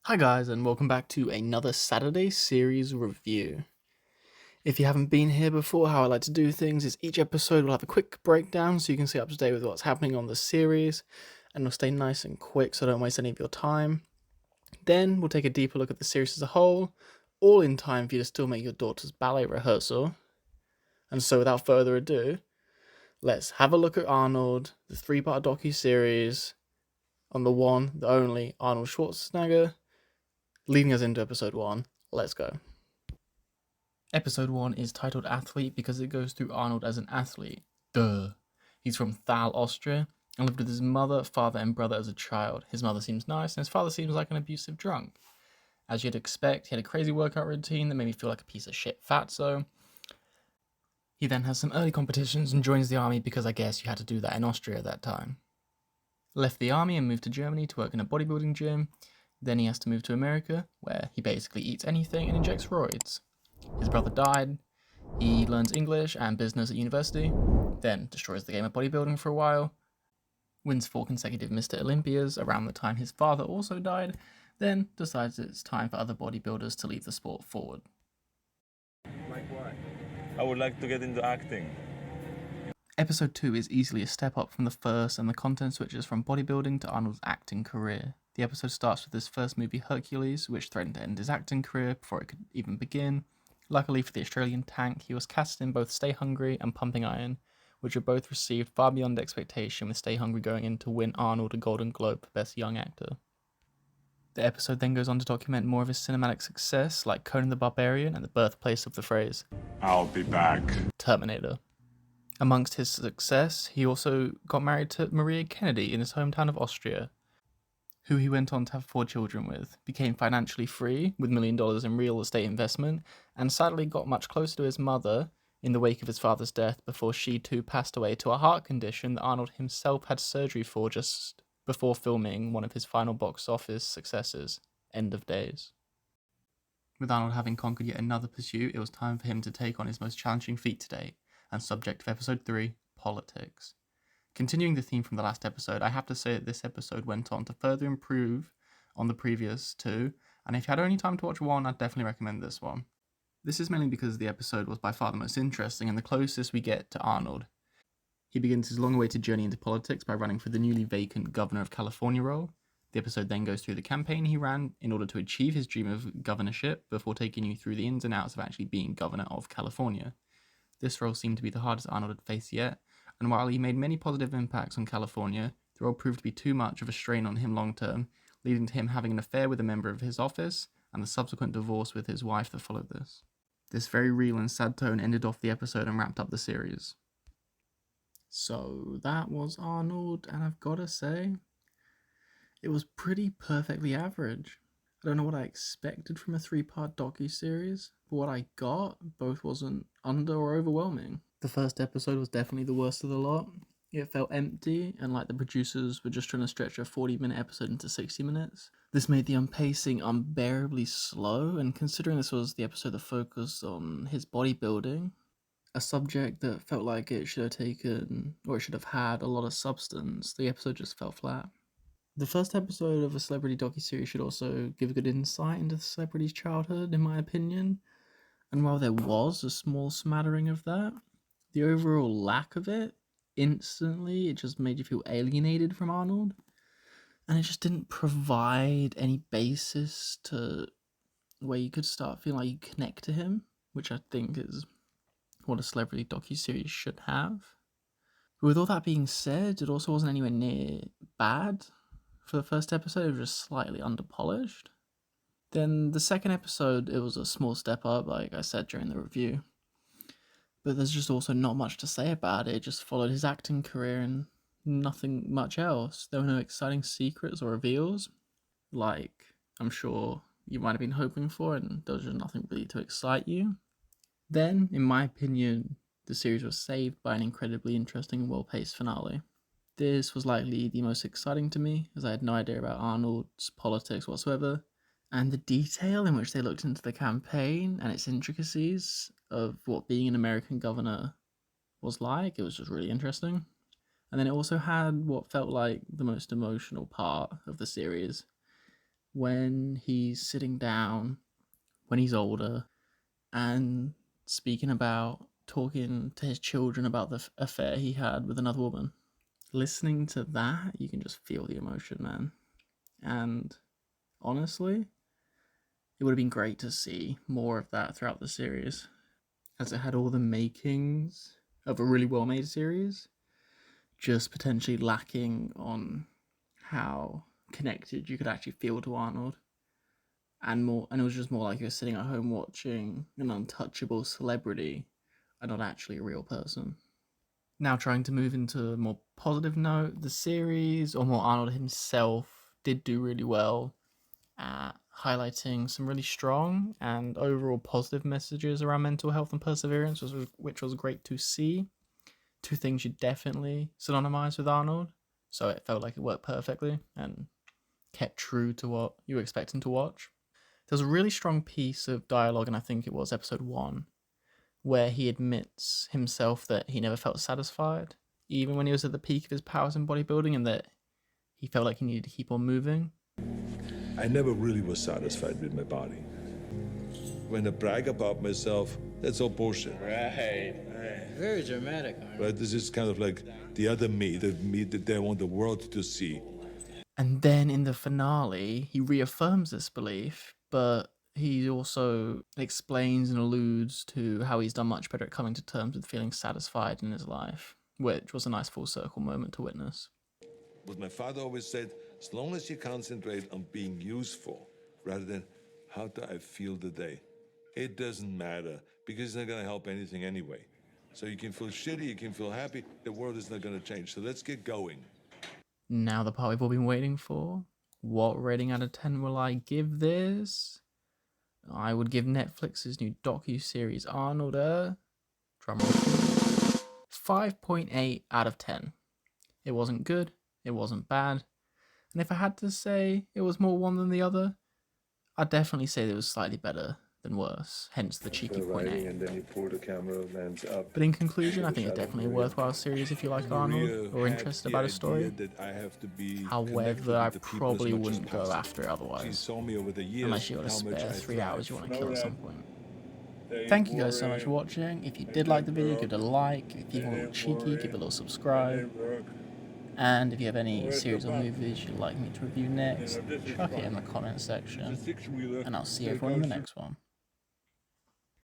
Hi guys, and welcome back to another Saturday series review. If you haven't been here before, how I like to do things is each episode will have a quick breakdown so you can stay up to date with what's happening on the series, and it'll stay nice and quick so don't waste any of your time. Then we'll take a deeper look at the series as a whole, all in time for you to still make your daughter's ballet rehearsal. And so without further ado, let's have a look at Arnold, the three-part docu-series on the one, the only Arnold Schwarzenegger, leading us into episode 1. Let's go. Episode 1 is titled Athlete because it goes through Arnold as an athlete. Duh. He's from Thal, Austria, and lived with his mother, father, and brother as a child. His mother seems nice, and his father seems like an abusive drunk. As you'd expect, he had a crazy workout routine that made me feel like a piece of shit fatso. He then has some early competitions and joins the army because I guess you had to do that in Austria at that time. Left the army and moved to Germany to work in a bodybuilding gym. Then he has to move to America, where he basically eats anything and injects roids. His brother died. He learns English and business at university, then destroys the game of bodybuilding for a while, wins 4 consecutive Mr. Olympias around the time his father also died, then decides it's time for other bodybuilders to leave the sport forward. Like what? I would like to get into acting. Episode 2 is easily a step up from the first, and the content switches from bodybuilding to Arnold's acting career. The episode starts with his first movie, Hercules, which threatened to end his acting career before it could even begin. Luckily for the Australian tank, he was cast in both Stay Hungry and Pumping Iron, which were both received far beyond expectation, with Stay Hungry going in to win Arnold a Golden Globe for Best Young Actor. The episode then goes on to document more of his cinematic success, like Conan the Barbarian and the birthplace of the phrase, I'll be back. Terminator. Amongst his success, he also got married to Maria Kennedy in his hometown of Austria, who he went on to have 4 children with, became financially free with $1 million in real estate investment, and sadly got much closer to his mother in the wake of his father's death before she too passed away to a heart condition that Arnold himself had surgery for just before filming one of his final box office successes, End of Days. With Arnold having conquered yet another pursuit, it was time for him to take on his most challenging feat to date, and subject of episode 3, politics. Continuing the theme from the last episode, I have to say that this episode went on to further improve on the previous 2, and if you had only time to watch one, I'd definitely recommend this one. This is mainly because the episode was by far the most interesting and the closest we get to Arnold. He begins his long-awaited journey into politics by running for the newly vacant Governor of California role. The episode then goes through the campaign he ran in order to achieve his dream of governorship before taking you through the ins and outs of actually being Governor of California. This role seemed to be the hardest Arnold had faced yet, and while he made many positive impacts on California, the role proved to be too much of a strain on him long term, leading to him having an affair with a member of his office, and the subsequent divorce with his wife that followed this. This very real and sad tone ended off the episode and wrapped up the series. So that was Arnold, and I've gotta say, it was pretty perfectly average. I don't know what I expected from a 3-part docu-series, but what I got both wasn't under or overwhelming. The first episode was definitely the worst of the lot. It felt empty, and like the producers were just trying to stretch a 40-minute episode into 60 minutes. This made the pacing unbearably slow, and considering this was the episode that focused on his bodybuilding, a subject that felt like it should have taken, or it should have had, a lot of substance, the episode just fell flat. The first episode of a celebrity docuseries should also give a good insight into the celebrity's childhood, in my opinion. And while there was a small smattering of that, the overall lack of it, instantly, it just made you feel alienated from Arnold. And it just didn't provide any basis to where you could start feeling like you connect to him, which I think is what a celebrity docuseries should have. But with all that being said, it also wasn't anywhere near bad. For the first episode, it was just slightly underpolished. Then the second episode, it was a small step up, like I said during the review. But there's just also not much to say about it. It just followed his acting career and nothing much else. There were no exciting secrets or reveals, like I'm sure you might have been hoping for, and there was just nothing really to excite you. Then, in my opinion, the series was saved by an incredibly interesting and well-paced finale. This was likely the most exciting to me, as I had no idea about Arnold's politics whatsoever, and the detail in which they looked into the campaign and its intricacies of what being an American governor was like, it was just really interesting. And then it also had what felt like the most emotional part of the series, when he's sitting down, when he's older, and speaking about talking to his children about the affair he had with another woman. Listening to that, you can just feel the emotion, man. And honestly, it would have been great to see more of that throughout the series, as it had all the makings of a really well-made series, just potentially lacking on how connected you could actually feel to Arnold. And it was just more like you're sitting at home watching an untouchable celebrity and not actually a real person. Now trying to move into a more positive note, the series, or more Arnold himself, did do really well at highlighting some really strong and overall positive messages around mental health and perseverance, which was great to see. Two things you definitely synonymize with Arnold, so it felt like it worked perfectly and kept true to what you were expecting to watch. There's a really strong piece of dialogue, and I think it was episode 1, where he admits himself that he never felt satisfied, even when he was at the peak of his powers in bodybuilding, and that he felt like he needed to keep on moving. I never really was satisfied with my body. When I brag about myself, that's all bullshit. Right. Very dramatic, Arnold. Right? This is kind of like the other me, the me that they want the world to see. And then in the finale, he reaffirms this belief, but he also explains and alludes to how he's done much better at coming to terms with feeling satisfied in his life, which was a nice full circle moment to witness. What my father always said, as long as you concentrate on being useful rather than how do I feel today, it doesn't matter because it's not going to help anything anyway. So you can feel shitty, you can feel happy, the world is not going to change. So let's get going. Now the part we've all been waiting for. What rating out of 10 will I give this? I would give Netflix's new docu-series Arnold a 5.8 out of 10. It wasn't good, it wasn't bad, and if I had to say it was more one than the other, I'd definitely say it was slightly better than worse, hence the cheeky 0.8. And then you pull the camera lens up. But in conclusion, I think it's definitely a worthwhile series if you like Arnold or interested about his story. However, I probably wouldn't go after it otherwise, unless you got a spare 3 hours you want to kill at some point. Thank you guys so much for watching. If you did like the video, give it a like. If you want a little cheeky, give it a little subscribe. And if you have any series or movies you'd like me to review next, chuck it in the comment section. And I'll see everyone in the next one.